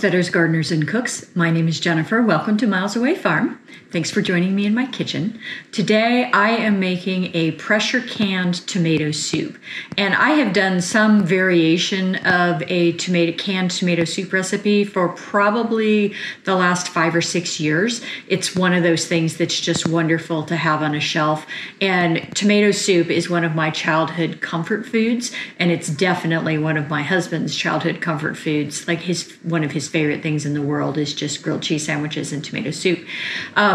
Homesteaders, gardeners, and cooks. My name is Jennifer. Welcome to Miles Away Farm. Thanks for joining me in my kitchen. Today I am making a pressure canned tomato soup. And I have done some variation of a canned tomato soup recipe for probably the last 5 or 6 years. It's one of those things that's just wonderful to have on a shelf. And tomato soup is one of my childhood comfort foods. And it's definitely one of my husband's childhood comfort foods. Like one of his favorite things in the world is just grilled cheese sandwiches and tomato soup.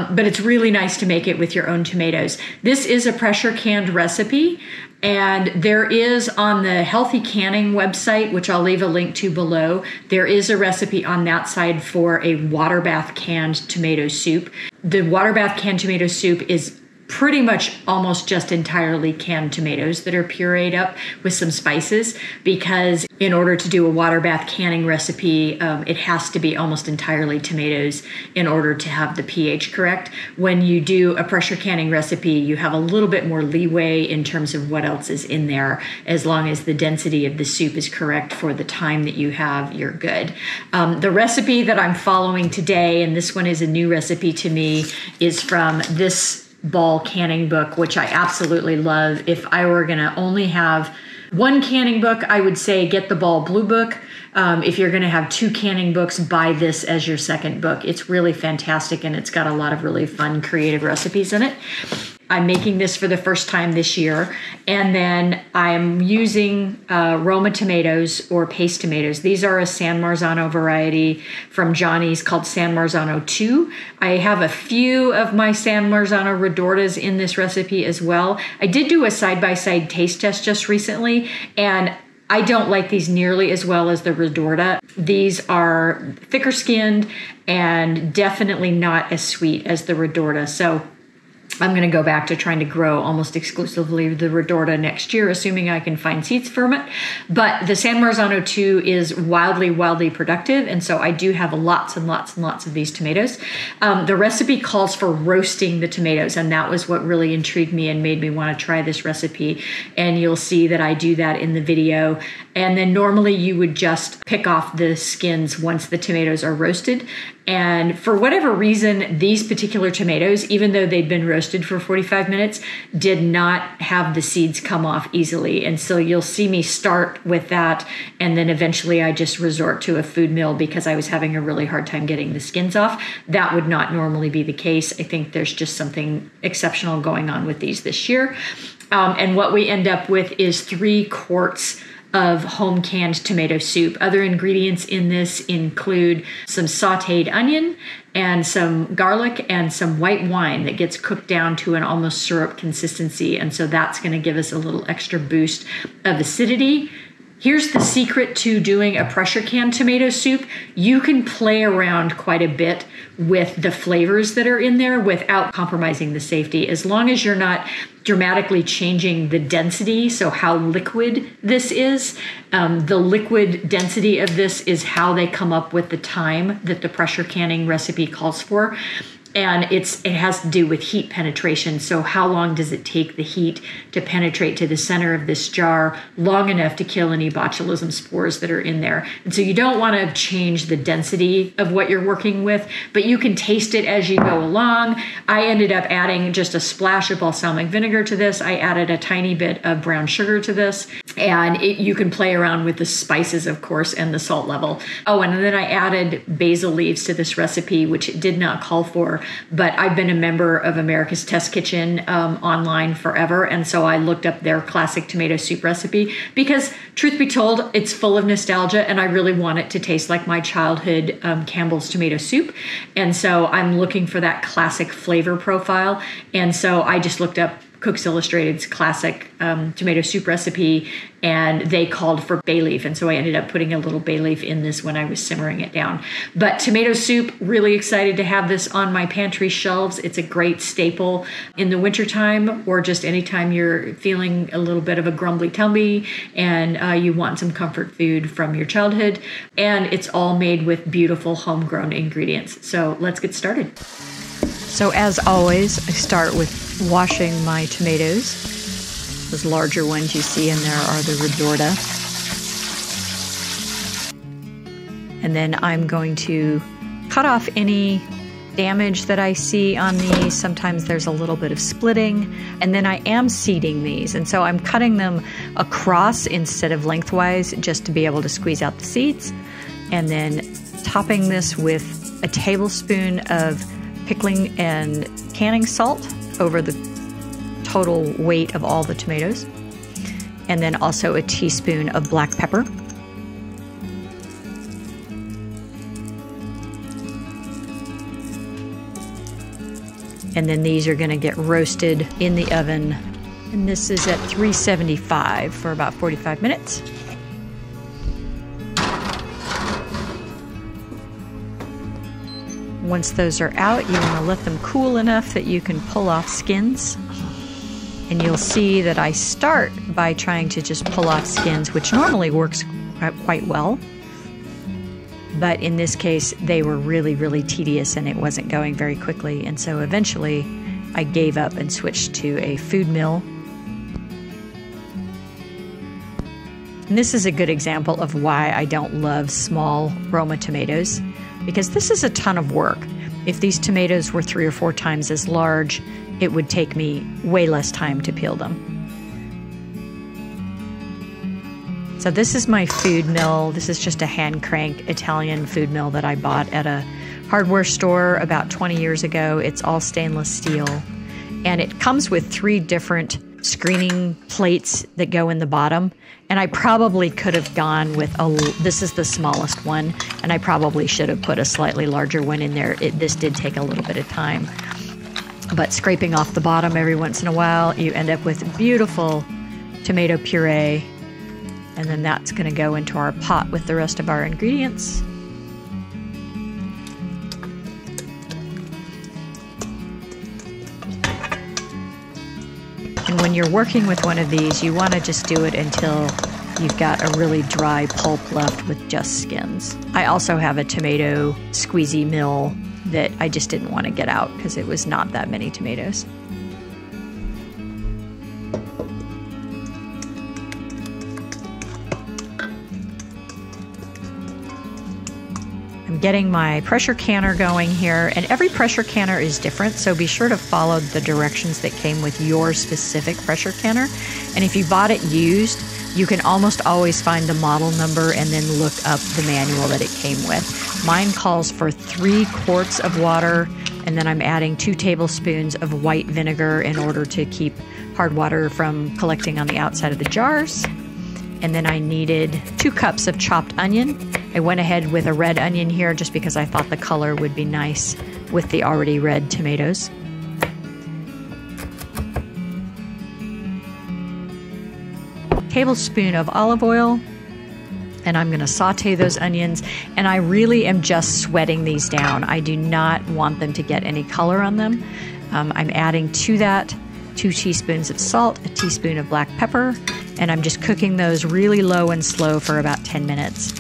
But it's really nice to make it with your own tomatoes. This is a pressure canned recipe, and there is on the Healthy Canning website, which I'll leave a link to below, there is a recipe on that side for a water bath canned tomato soup. The water bath canned tomato soup is pretty much almost just entirely canned tomatoes that are pureed up with some spices, because in order to do a water bath canning recipe, it has to be almost entirely tomatoes in order to have the pH correct. When you do a pressure canning recipe, you have a little bit more leeway in terms of what else is in there. As long as the density of the soup is correct for the time that you have, you're good. The recipe that I'm following today, and this one is a new recipe to me, is from this Ball canning book, which I absolutely love. If I were going to only have one canning book, I would say get the Ball Blue Book. If you're going to have 2 canning books, buy this as your second book. It's really fantastic, and it's got a lot of really fun, creative recipes in it. I'm making this for the first time this year, and then I'm using Roma tomatoes or paste tomatoes. These are a San Marzano variety from Johnny's called San Marzano 2. I have a few of my San Marzano Redortas in this recipe as well. I did do a side-by-side taste test just recently, and I don't like these nearly as well as the Redorta. These are thicker skinned and definitely not as sweet as the Redorta. So I'm going to go back to trying to grow almost exclusively the Redorta next year, assuming I can find seeds from it. But the San Marzano 2 is wildly productive, and so I do have lots and lots and lots of these tomatoes. The recipe calls for roasting the tomatoes, and that was what really intrigued me and made me want to try this recipe. And you'll see that I do that in the video. And then normally you would just pick off the skins once the tomatoes are roasted. And for whatever reason, these particular tomatoes, even though they'd been roasted for 45 minutes, did not have the seeds come off easily. And so you'll see me start with that, and then eventually I just resort to a food mill because I was having a really hard time getting the skins off. That would not normally be the case. I think there's just something exceptional going on with these this year. And what we end up with is 3 quarts of home canned tomato soup. Other ingredients in this include some sauteed onion and some garlic and some white wine that gets cooked down to an almost syrup consistency. And so that's going to give us a little extra boost of acidity. Here's the secret to doing a pressure canned tomato soup. You can play around quite a bit with the flavors that are in there without compromising the safety, as long as you're not dramatically changing the density, so how liquid this is. The liquid density of this is how they come up with the time that the pressure canning recipe calls for. And it has to do with heat penetration. So how long does it take the heat to penetrate to the center of this jar long enough to kill any botulism spores that are in there? And so you don't want to change the density of what you're working with, but you can taste it as you go along. I ended up adding just a splash of balsamic vinegar to this. I added a tiny bit of brown sugar to this, and you can play around with the spices, of course, and the salt level. Oh, and then I added basil leaves to this recipe, which it did not call for. But I've been a member of America's Test Kitchen online forever, and so I looked up their classic tomato soup recipe because, truth be told, it's full of nostalgia, and I really want it to taste like my childhood Campbell's tomato soup. And so I'm looking for that classic flavor profile, and so I just looked up Cook's Illustrated's classic tomato soup recipe, and they called for bay leaf. And so I ended up putting a little bay leaf in this when I was simmering it down. But tomato soup, really excited to have this on my pantry shelves. It's a great staple in the wintertime, or just anytime you're feeling a little bit of a grumbly tummy and you want some comfort food from your childhood. And it's all made with beautiful homegrown ingredients. So let's get started. So as always, I start with washing my tomatoes. Those larger ones you see in there are the Redorta. And then I'm going to cut off any damage that I see on these. Sometimes there's a little bit of splitting, and then I am seeding these, and so I'm cutting them across instead of lengthwise just to be able to squeeze out the seeds, and then topping this with a tablespoon of pickling and canning salt over the total weight of all the tomatoes, and then also a teaspoon of black pepper. And then these are going to get roasted in the oven. And this is at 375 for about 45 minutes. Once those are out, you want to let them cool enough that you can pull off skins. And you'll see that I start by trying to just pull off skins, which normally works quite well. But in this case, they were really, really tedious and it wasn't going very quickly. And so eventually I gave up and switched to a food mill. And this is a good example of why I don't love small Roma tomatoes, because this is a ton of work. If these tomatoes were 3 or 4 times as large, it would take me way less time to peel them. So this is my food mill. This is just a hand crank Italian food mill that I bought at a hardware store about 20 years ago. It's all stainless steel, and it comes with 3 different screening plates that go in the bottom. And I probably could have gone with this is the smallest one, and I probably should have put a slightly larger one in there. This did take a little bit of time, but scraping off the bottom every once in a while, you end up with beautiful tomato puree. And then that's going to go into our pot with the rest of our ingredients. And when you're working with one of these, you want to just do it until you've got a really dry pulp left with just skins. I also have a tomato squeezy mill that I just didn't want to get out because it was not that many tomatoes. Getting my pressure canner going here, and every pressure canner is different, so be sure to follow the directions that came with your specific pressure canner. And if you bought it used, you can almost always find the model number and then look up the manual that it came with. Mine calls for 3 quarts of water, and then I'm adding 2 tablespoons of white vinegar in order to keep hard water from collecting on the outside of the jars. And then I needed 2 cups of chopped onion. I went ahead with a red onion here just because I thought the color would be nice with the already red tomatoes. Tablespoon of olive oil, and I'm going to saute those onions, and I really am just sweating these down. I do not want them to get any color on them. I'm adding to that 2 teaspoons of salt, a teaspoon of black pepper, and I'm just cooking those really low and slow for about 10 minutes.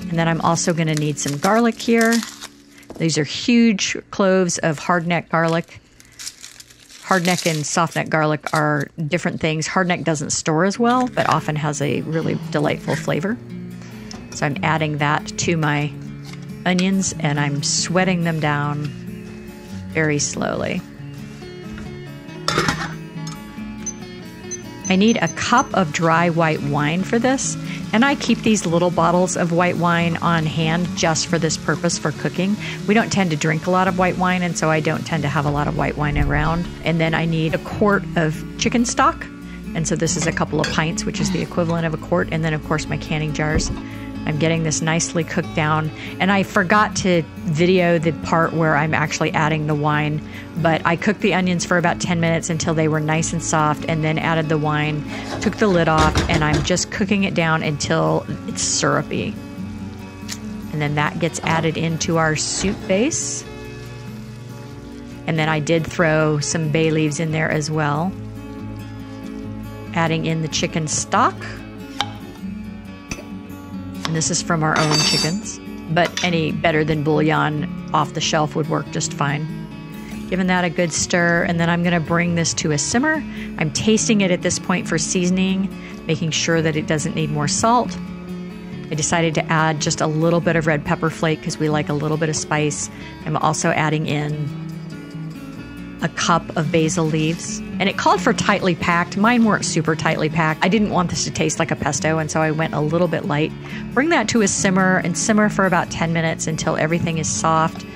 And then I'm also going to need some garlic here. These are huge cloves of hardneck garlic. Hardneck and softneck garlic are different things. Hardneck doesn't store as well, but often has a really delightful flavor. So I'm adding that to my onions, and I'm sweating them down very slowly. I need a cup of dry white wine for this, and I keep these little bottles of white wine on hand just for this purpose, for cooking. We don't tend to drink a lot of white wine, and so I don't tend to have a lot of white wine around. And then I need a quart of chicken stock, and so this is a couple of pints, which is the equivalent of a quart, and then of course my canning jars. I'm getting this nicely cooked down, and I forgot to video the part where I'm actually adding the wine, but I cooked the onions for about 10 minutes until they were nice and soft, and then added the wine, took the lid off, and I'm just cooking it down until it's syrupy. And then that gets added into our soup base. And then I did throw some bay leaves in there as well. Adding in the chicken stock. And this is from our own chickens, but any better than bouillon off the shelf would work just fine. Giving that a good stir, and then I'm going to bring this to a simmer. I'm tasting it at this point for seasoning, making sure that it doesn't need more salt. I decided to add just a little bit of red pepper flake because we like a little bit of spice. I'm also adding in a cup of basil leaves, and it called for tightly packed. Mine weren't super tightly packed. I didn't want this to taste like a pesto, and so I went a little bit light. Bring that to a simmer and simmer for about 10 minutes until everything is soft.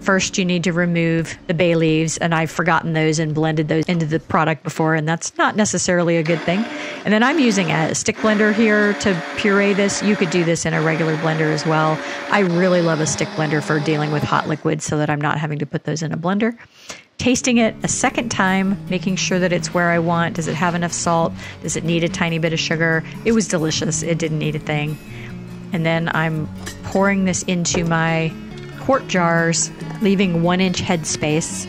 First, you need to remove the bay leaves, and I've forgotten those and blended those into the product before, and that's not necessarily a good thing. And then I'm using a stick blender here to puree this. You could do this in a regular blender as well. I really love a stick blender for dealing with hot liquids so that I'm not having to put those in a blender. Tasting it a second time, making sure that it's where I want. Does it have enough salt? Does it need a tiny bit of sugar? It was delicious. It didn't need a thing. And then I'm pouring this into my quart jars, leaving 1-inch head space.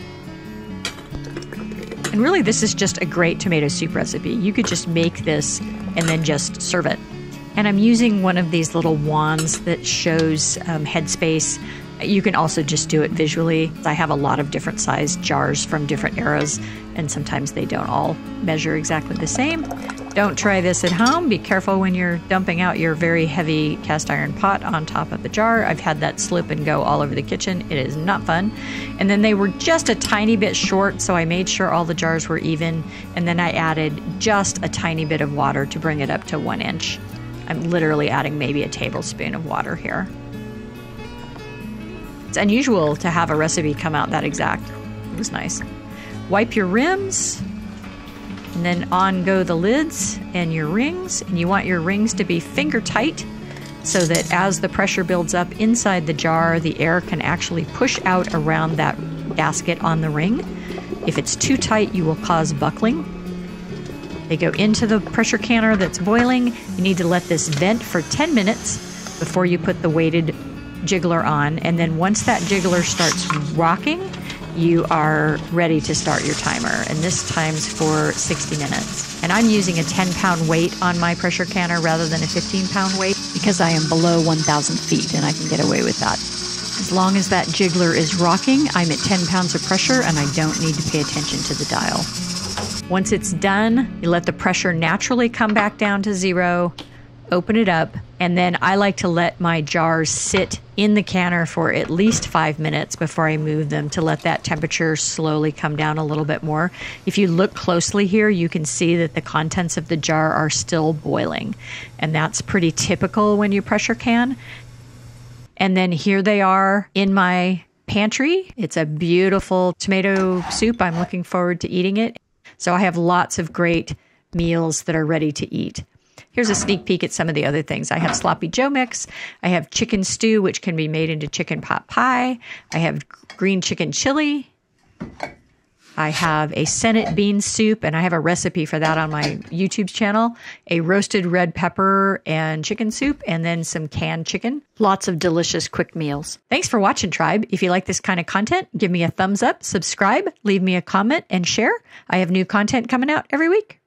And really, this is just a great tomato soup recipe. You could just make this and then just serve it. And I'm using one of these little wands that shows head space. You can also just do it visually. I have a lot of different sized jars from different eras, and sometimes they don't all measure exactly the same. Don't try this at home. Be careful when you're dumping out your very heavy cast iron pot on top of the jar. I've had that slip and go all over the kitchen. It is not fun. And then they were just a tiny bit short, so I made sure all the jars were even, and then I added just a tiny bit of water to bring it up to 1 inch. I'm literally adding maybe a tablespoon of water here. It's unusual to have a recipe come out that exact. It was nice. Wipe your rims, and then on go the lids and your rings. And you want your rings to be finger tight so that as the pressure builds up inside the jar, the air can actually push out around that gasket on the ring. If it's too tight, you will cause buckling. They go into the pressure canner that's boiling. You need to let this vent for 10 minutes before you put the weighted jiggler on, and then once that jiggler starts rocking, you are ready to start your timer, and this times for 60 minutes. And I'm using a 10-pound weight on my pressure canner rather than a 15-pound weight because I am below 1,000 feet and I can get away with that. As long as that jiggler is rocking, I'm at 10 pounds of pressure and I don't need to pay attention to the dial. Once it's done, you let the pressure naturally come back down to 0, open it up, and then I like to let my jars sit in the canner for at least 5 minutes before I move them to let that temperature slowly come down a little bit more. If you look closely here, you can see that the contents of the jar are still boiling, and that's pretty typical when you pressure can. And then here they are in my pantry. It's a beautiful tomato soup. I'm looking forward to eating it. So I have lots of great meals that are ready to eat. Here's a sneak peek at some of the other things. I have sloppy Joe mix. I have chicken stew, which can be made into chicken pot pie. I have green chicken chili. I have a Senate bean soup, and I have a recipe for that on my YouTube channel. A roasted red pepper and chicken soup, and then some canned chicken. Lots of delicious quick meals. Thanks for watching, Tribe. If you like this kind of content, give me a thumbs up, subscribe, leave me a comment, and share. I have new content coming out every week.